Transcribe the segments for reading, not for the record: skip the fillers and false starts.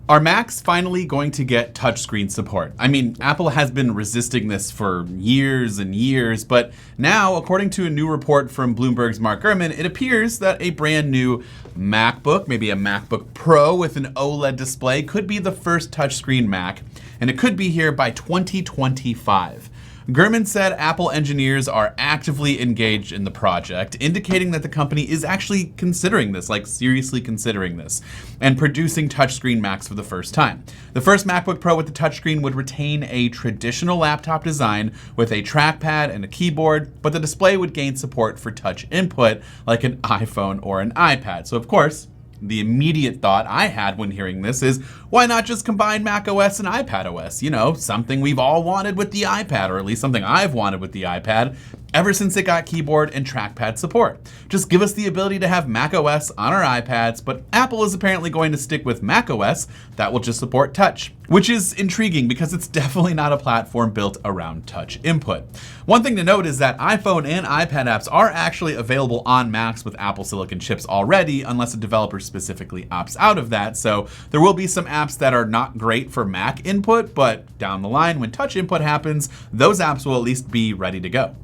Are Macs finally going to get touchscreen support? I mean, Apple has been resisting this for years and years, but now, according to a new report from Bloomberg's Mark Gurman, it appears that a brand new MacBook, maybe a MacBook Pro with an OLED display, could be the first touchscreen Mac, and it could be here by 2025. Gurman said Apple engineers are actively engaged in the project, indicating that the company is actually considering this, like seriously considering this, and producing touchscreen Macs for the first time. The first MacBook Pro with the touchscreen would retain a traditional laptop design with a trackpad and a keyboard, but the display would gain support for touch input like an iPhone or an iPad. So of course, the immediate thought I had when hearing this is, why not just combine macOS and iPadOS? You know, something we've all wanted with the iPad, or at least something I've wanted with the iPad ever since it got keyboard and trackpad support. Just give us the ability to have macOS on our iPads, but Apple is apparently going to stick with macOS that will just support touch, which is intriguing because it's definitely not a platform built around touch input. One thing to note is that iPhone and iPad apps are actually available on Macs with Apple Silicon chips already, unless a developer specifically opts out of that. So there will be some apps that are not great for Mac input, but down the line when touch input happens, those apps will at least be ready to go.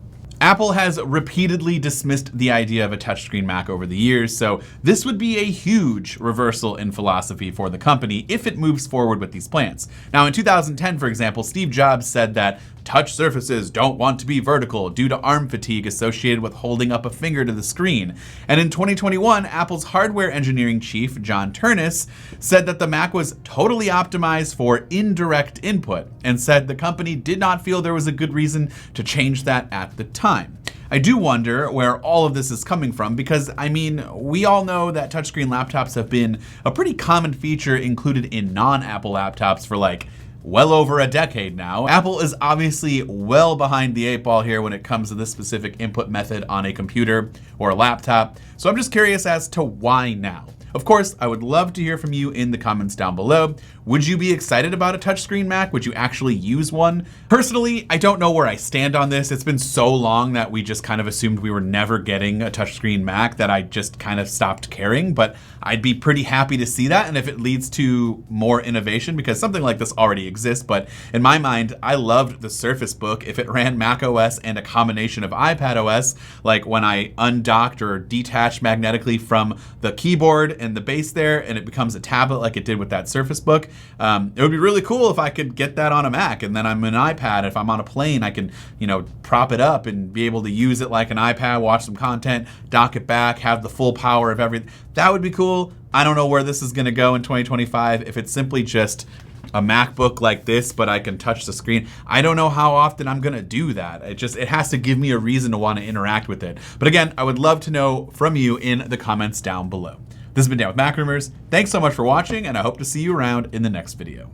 Apple has repeatedly dismissed the idea of a touchscreen Mac over the years, so this would be a huge reversal in philosophy for the company if it moves forward with these plans. Now, in 2010, for example, Steve Jobs said that touch surfaces don't want to be vertical due to arm fatigue associated with holding up a finger to the screen. And in 2021, Apple's hardware engineering chief, John Ternus, said that the Mac was totally optimized for indirect input and said the company did not feel there was a good reason to change that at the time. I do wonder where all of this is coming from because, I mean, we all know that touchscreen laptops have been a pretty common feature included in non-Apple laptops for like well over a decade now. Apple is obviously well behind the eight ball here when it comes to this specific input method on a computer or a laptop. So I'm just curious as to why now. Of course, I would love to hear from you in the comments down below. Would you be excited about a touchscreen Mac? Would you actually use one? Personally, I don't know where I stand on this. It's been so long that we just kind of assumed we were never getting a touchscreen Mac that I just kind of stopped caring, but I'd be pretty happy to see that. And if it leads to more innovation, because something like this already exists, but in my mind, I loved the Surface Book if it ran macOS and a combination of iPadOS, like when I undocked or detached magnetically from the keyboard and the base there, and it becomes a tablet like it did with that Surface Book. It would be really cool if I could get that on a Mac, and then I'm an iPad. If I'm on a plane, I can, prop it up and be able to use it like an iPad, watch some content, dock it back, have the full power of everything. That would be cool. I don't know where this is going to go in 2025. If it's simply just a MacBook like this, but I can touch the screen, I don't know how often I'm going to do that. It has to give me a reason to want to interact with it. But again, I would love to know from you in the comments down below. This has been Dan with Mac Rumors. Thanks so much for watching, and I hope to see you around in the next video.